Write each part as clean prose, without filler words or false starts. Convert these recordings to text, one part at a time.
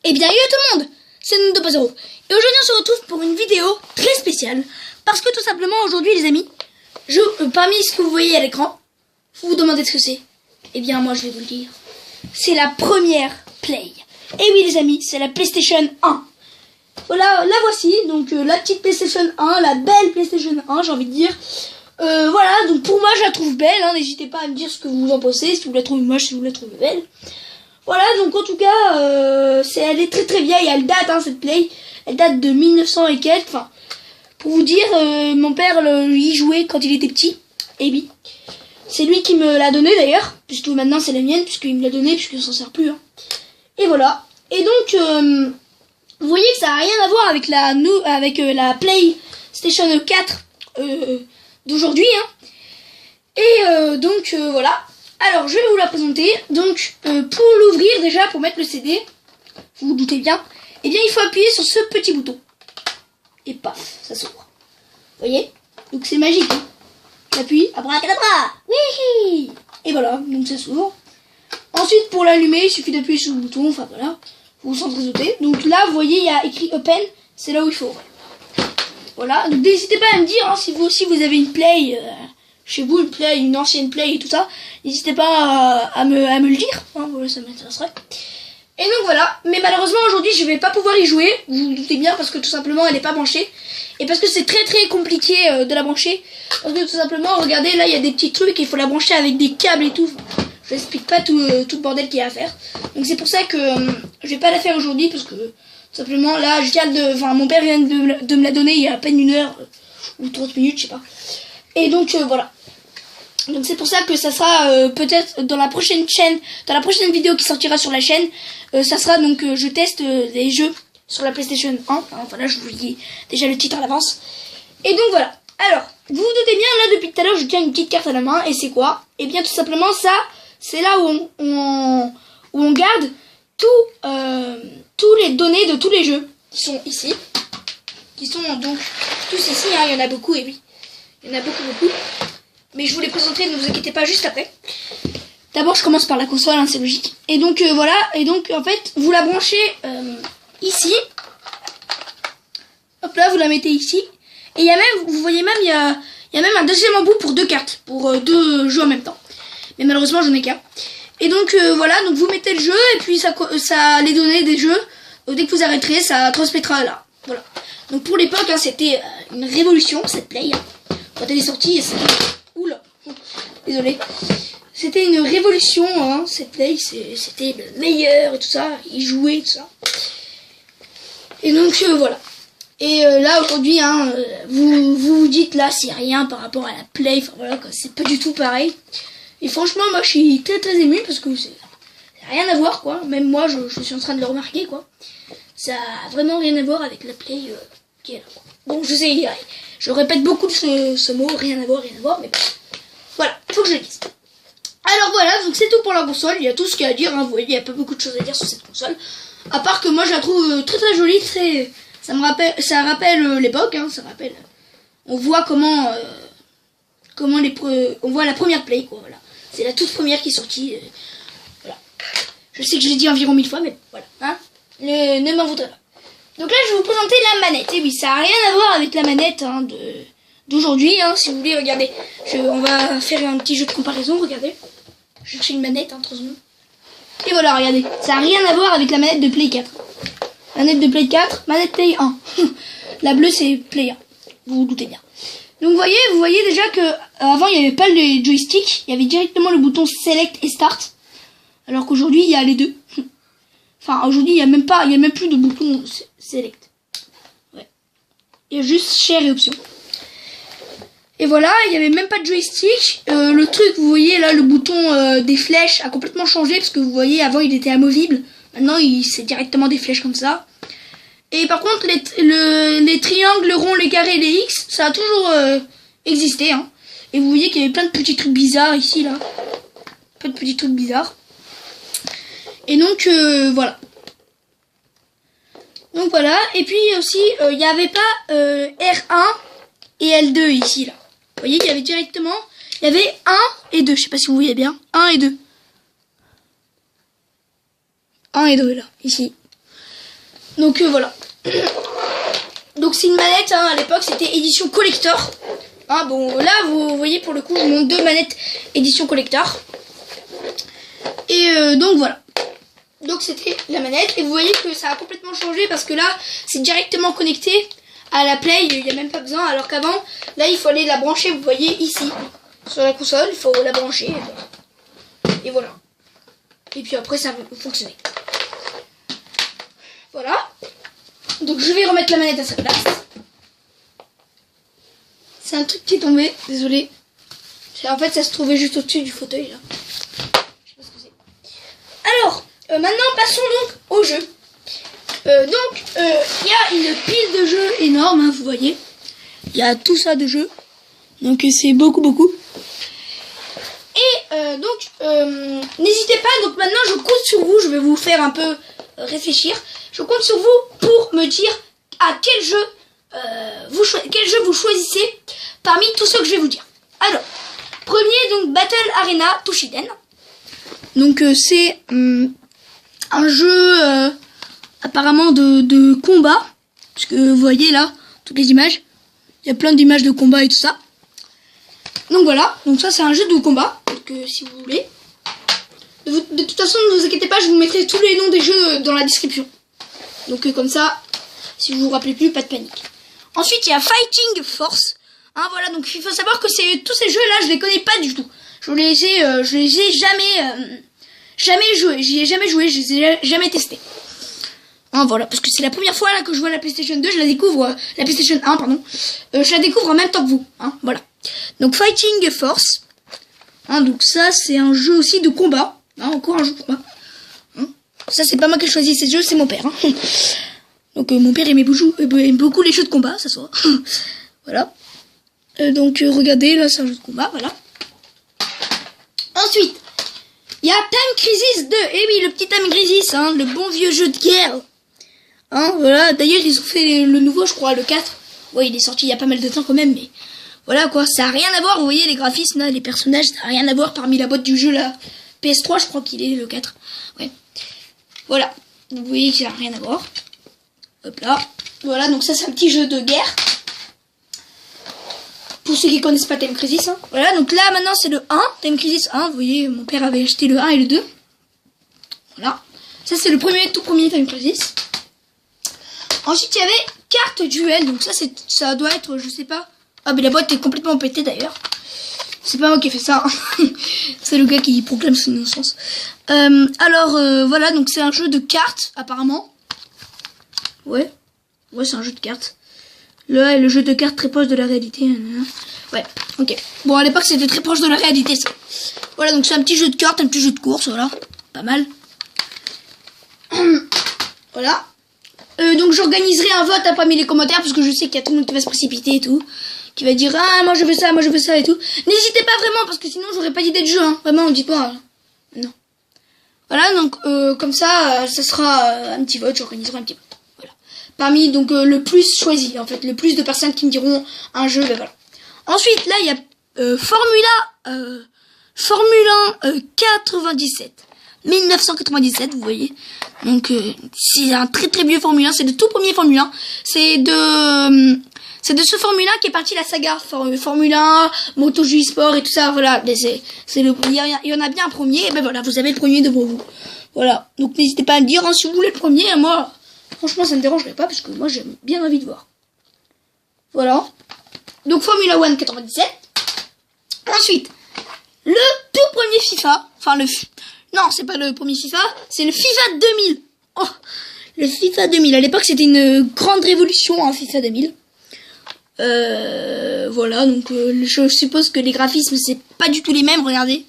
Eh bien, yo tout le monde, c'est Nuno 2.0. Et aujourd'hui, on se retrouve pour une vidéo très spéciale. Parce que tout simplement, aujourd'hui, les amis, parmi ce que vous voyez à l'écran, vous vous demandez ce que c'est. Eh bien, moi, je vais vous le dire. C'est la première Play. Et oui, les amis, c'est la PlayStation 1. Voilà, la voici. Donc, la petite PlayStation 1, la belle PlayStation 1, j'ai envie de dire. Voilà, donc pour moi, je la trouve belle. Hein, n'hésitez pas à me dire ce que vous en pensez, si vous la trouvez moche, si vous la trouvez belle. Voilà, donc en tout cas, elle est très très vieille, elle date, hein, cette Play. Elle date de 1900 et quelques. Enfin, pour vous dire, mon père y jouait quand il était petit. Et oui, c'est lui qui me l'a donné d'ailleurs, puisque maintenant c'est la mienne, puisqu'il me l'a donné, puisqu'il s'en sert plus. Hein. Et voilà. Et donc, vous voyez que ça n'a rien à voir avec la PlayStation 4 d'aujourd'hui. Hein. Et donc, voilà. Alors, je vais vous la présenter. Donc, pour l'ouvrir, déjà, pour mettre le CD, vous vous doutez bien, eh bien, il faut appuyer sur ce petit bouton. Et paf, ça s'ouvre. Vous voyez? Donc, c'est magique. Hein. J'appuie, abracadabra, oui. Et voilà, donc ça s'ouvre. Ensuite, pour l'allumer, il suffit d'appuyer sur le bouton. Enfin, voilà, vous vous en doutez. Donc là, vous voyez, il y a écrit Open. C'est là où il faut ouvrir. Voilà, donc n'hésitez pas à me dire, hein, si vous aussi, vous avez une Play... chez vous, une ancienne Play et tout ça, n'hésitez pas à me le dire, hein, voilà, ça m'intéresserait. Et donc voilà, mais malheureusement aujourd'hui je vais pas pouvoir y jouer, vous vous doutez bien, parce que tout simplement elle est pas branchée, et parce que c'est très très compliqué de la brancher, parce que tout simplement, regardez, là il y a des petits trucs, il faut la brancher avec des câbles et tout, je vous explique pas tout le bordel qu'il y a à faire, donc c'est pour ça que je vais pas la faire aujourd'hui, parce que tout simplement là, mon père vient de me la donner il y a à peine 1 heure, ou 30 minutes, je sais pas. Et donc voilà. Donc c'est pour ça que ça sera peut-être dans la prochaine vidéo qui sortira sur la chaîne, ça sera donc je teste des jeux sur la PlayStation 1. Enfin, voilà, je vous dis déjà le titre à l'avance. Et donc voilà. Alors, vous vous doutez bien, là depuis tout à l'heure je tiens une petite carte à la main, et c'est quoi? Et bien tout simplement ça, c'est là où on garde tous les données de tous les jeux qui sont ici. Qui sont donc tous ici, hein, il y en a beaucoup, et oui. Il y en a beaucoup. Mais je vous les présenterai, ne vous inquiétez pas, juste après. D'abord, je commence par la console, hein, c'est logique. Et donc, voilà. Et donc, en fait, vous la branchez ici. Hop là, vous la mettez ici. Et il y a même, vous voyez même, il y a même un deuxième embout pour 2 cartes. Pour 2 jeux en même temps. Mais malheureusement, j'en ai qu'un. Et donc, voilà. Donc, vous mettez le jeu. Et puis, ça les données des jeux. Dès que vous arrêterez, ça transmettra là. Voilà. Donc, pour l'époque, hein, c'était une révolution, cette Play. Hein. Quand elle est sortie, oula, désolé. C'était une révolution, hein, cette Play, c'était le meilleur et tout ça, y jouer, tout ça. Et donc voilà. Et là aujourd'hui, hein, vous dites là, c'est rien par rapport à la Play, enfin voilà, c'est pas du tout pareil. Et franchement, moi je suis très très ému parce que c'est rien à voir quoi. Même moi, je suis en train de le remarquer quoi. Ça a vraiment rien à voir avec la Play qui est là. Quoi. Bon, je sais, je répète beaucoup de ce mot, rien à voir, mais voilà, faut que je le dise. Alors voilà, donc c'est tout pour la console, il y a tout ce qu'il y a à dire, hein, vous voyez, il n'y a pas beaucoup de choses à dire sur cette console. À part que moi je la trouve très très jolie, ça rappelle l'époque, hein, on voit on voit la première Play, quoi, voilà. C'est la toute première qui est sortie, voilà. Je sais que je l'ai dit environ 1000 fois, mais voilà, hein, ne m'en voudrez pas. Donc là, je vais vous présenter la manette. Et oui, ça n'a rien à voir avec la manette hein, d'aujourd'hui. Hein, si vous voulez, regardez. On va faire un petit jeu de comparaison, regardez. Je cherche une manette, 3 secondes. Et voilà, regardez. Ça n'a rien à voir avec la manette de Play 4. Manette de Play 4, manette Play 1. La bleue, c'est Play 1. Vous vous doutez bien. Donc vous voyez déjà que avant il n'y avait pas le joystick. Il y avait directement le bouton Select et Start. Alors qu'aujourd'hui, il y a les deux. Enfin, aujourd'hui, il n'y a même plus de bouton Select. Ouais. Il y a juste Share et Options. Et voilà, il n'y avait même pas de joystick. Le truc, vous voyez, là, le bouton des flèches a complètement changé. Parce que vous voyez, avant, il était amovible. Maintenant, c'est directement des flèches comme ça. Et par contre, les triangles, les ronds, les carrés, les X, ça a toujours existé. Hein. Et vous voyez qu'il y avait plein de petits trucs bizarres ici, là. Plein de petits trucs bizarres. Et donc voilà. Donc voilà. Et puis aussi, il n'y avait pas R1 et L2 ici là. Vous voyez, il y avait directement, il y avait 1 et 2. Je sais pas si vous voyez bien. 1 et 2. 1 et 2 là, ici. Donc voilà. Donc c'est une manette, hein, à l'époque c'était édition collector. Hein, bon là vous voyez pour le coup je montre 2 manettes édition collector. Et donc voilà. Donc c'était la manette et vous voyez que ça a complètement changé parce que là c'est directement connecté à la Play, il n'y a même pas besoin, alors qu'avant là il faut aller la brancher, vous voyez ici sur la console, il faut la brancher et voilà. Et puis après ça va fonctionner. Voilà. Donc je vais remettre la manette à sa place. C'est un truc qui est tombé, désolé. En fait ça se trouvait juste au-dessus du fauteuil là. Je sais pas ce que c'est. Alors, maintenant passons donc au jeu. Il y a une pile de jeux énorme, hein, vous voyez. Il y a tout ça de jeux. Donc c'est beaucoup. Et n'hésitez pas, donc maintenant je compte sur vous, je vais vous faire un peu réfléchir. Je compte sur vous pour me dire à quel jeu vous choisissez parmi tous ceux que je vais vous dire. Alors, premier donc Battle Arena Toshiden. Donc c'est un jeu apparemment de combat. Parce que vous voyez là, toutes les images. Il y a plein d'images de combat et tout ça. Donc voilà, donc ça c'est un jeu de combat. Donc si vous voulez. De toute façon ne vous inquiétez pas, je vous mettrai tous les noms des jeux dans la description. Donc comme ça, si vous vous rappelez plus, pas de panique. Ensuite il y a Fighting Force. Hein, voilà, donc il faut savoir que tous ces jeux là je les connais pas du tout. Je les ai jamais joué, j'y ai jamais joué, je les ai jamais testés. Hein, voilà, parce que c'est la première fois là que je vois la PlayStation 2, je la découvre, la PlayStation 1 pardon, je la découvre en même temps que vous. Hein, voilà. Donc Fighting Force. Hein, donc ça c'est un jeu aussi de combat. Hein, encore un jeu de combat. Hein, ça c'est pas moi qui ai choisi ces jeux, c'est mon père. Hein. Donc mon père aime beaucoup les jeux de combat, ça se voit. Voilà. Donc regardez, là c'est un jeu de combat, voilà. Ensuite, il y a Time Crisis 2. Eh oui, le petit Time Crisis, hein, le bon vieux jeu de guerre. Hein, voilà, d'ailleurs ils ont fait le nouveau, je crois, le 4. Ouais, il est sorti il y a pas mal de temps quand même, mais voilà quoi, ça a rien à voir, vous voyez les graphismes, là, les personnages, ça a rien à voir parmi la boîte du jeu là. PS3, je crois qu'il est le 4. Ouais. Voilà, vous voyez que ça a rien à voir. Hop là. Voilà, donc ça c'est un petit jeu de guerre. Pour ceux qui connaissent pas Time Crisis, hein. Voilà, donc là maintenant c'est le 1, Time Crisis 1, vous voyez, mon père avait acheté le 1 et le 2. Voilà. Ça c'est le tout premier Time Crisis. Ensuite il y avait Carte Duel, donc ça doit être, je sais pas. Ah mais la boîte est complètement pétée d'ailleurs. C'est pas moi qui ai fait ça. Hein. C'est le gars qui proclame son innocence. Voilà, donc c'est un jeu de cartes apparemment. Ouais, c'est un jeu de cartes. Le jeu de cartes très proche de la réalité. Ouais, ok. Bon, à l'époque, c'était très proche de la réalité, ça. Voilà, donc c'est un petit jeu de cartes, un petit jeu de course, voilà. Pas mal. Voilà. Donc j'organiserai un vote hein, parmi les commentaires, parce que je sais qu'il y a tout le monde qui va se précipiter et tout. Qui va dire, ah, moi je veux ça, et tout. N'hésitez pas vraiment, parce que sinon j'aurais pas d'idée de jeu, hein. Vraiment, dites-moi. Non. Voilà, donc comme ça, ça sera un petit vote, j'organiserai un petit vote. Parmi donc le plus choisi, en fait, le plus de personnes qui me diront un jeu, ben voilà. Ensuite, là, il y a Formule 1 97. 1997, vous voyez. Donc, c'est un très très vieux Formule 1, c'est le tout premier Formule 1. C'est de ce Formule 1 qui est parti la saga Formule 1, MotoGP Sport et tout ça, voilà. Il y en a bien un premier, et ben voilà, vous avez le premier devant vous. Voilà, donc n'hésitez pas à le dire, hein, si vous voulez le premier, moi... Franchement, ça me dérangerait pas parce que moi, j'ai bien envie de voir. Voilà. Donc, Formula 1 97. Ensuite, le tout premier FIFA. Enfin, non, c'est pas le premier FIFA. C'est le FIFA 2000. Oh, le FIFA 2000. À l'époque, c'était une grande révolution, hein, FIFA 2000. Voilà. Donc, je suppose que les graphismes, c'est pas du tout les mêmes. Regardez.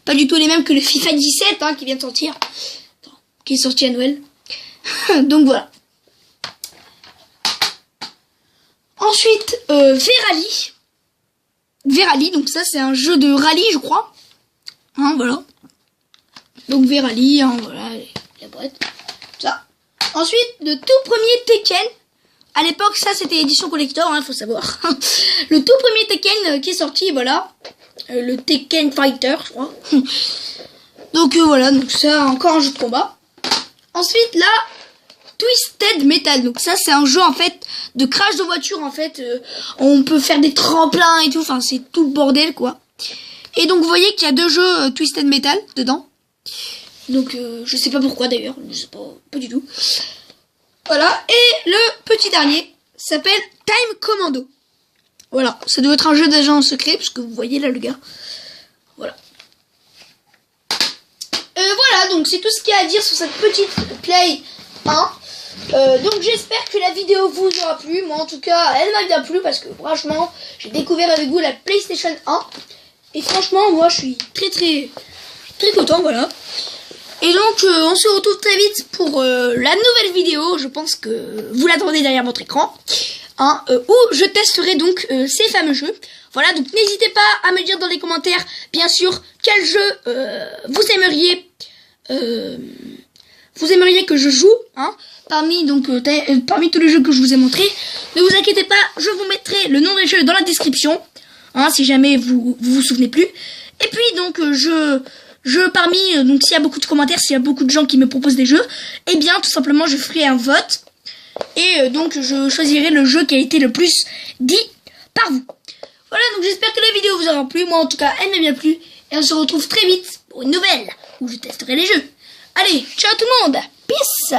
Pas du tout les mêmes que le FIFA 17, hein, qui vient de sortir. Qui est sorti à Noël. Donc voilà. Ensuite, Verali, donc ça c'est un jeu de rallye, je crois. Hein, voilà. Donc Verali, hein, voilà, la boîte. Ça. Ensuite, le tout premier Tekken. À l'époque, ça c'était édition collector, hein, faut savoir. Le tout premier Tekken qui est sorti, voilà. Le Tekken Fighter, je crois. Donc voilà, donc ça, encore un jeu de combat. Ensuite, là, Twisted Metal. Donc ça c'est un jeu en fait de crash de voiture en fait. On peut faire des tremplins et tout. Enfin c'est tout le bordel quoi. Et donc vous voyez qu'il y a 2 jeux Twisted Metal dedans. Donc je sais pas pourquoi d'ailleurs. Je sais pas du tout. Voilà. Et le petit dernier s'appelle Time Commando. Voilà. Ça doit être un jeu d'agent secret parce que vous voyez là le gars. Voilà. Voilà, donc c'est tout ce qu'il y a à dire sur cette petite Play 1. Donc j'espère que la vidéo vous aura plu. Moi en tout cas, elle m'a bien plu parce que franchement, j'ai découvert avec vous la PlayStation 1. Et franchement, moi je suis très content, voilà. Et donc on se retrouve très vite pour la nouvelle vidéo. Je pense que vous l'attendez derrière votre écran. Où je testerai donc ces fameux jeux. Voilà, donc n'hésitez pas à me dire dans les commentaires, bien sûr, quel jeu vous aimeriez que je joue, parmi tous les jeux que je vous ai montrés. Ne vous inquiétez pas, je vous mettrai le nom des jeux dans la description, si jamais vous vous souvenez plus. Et puis donc donc s'il y a beaucoup de commentaires, s'il y a beaucoup de gens qui me proposent des jeux, eh bien tout simplement je ferai un vote. Et donc je choisirai le jeu qui a été le plus dit par vous. Voilà, donc j'espère que la vidéo vous aura plu. Moi en tout cas elle m'a bien plu. Et on se retrouve très vite pour une nouvelle où je testerai les jeux. Allez, ciao tout le monde. Peace.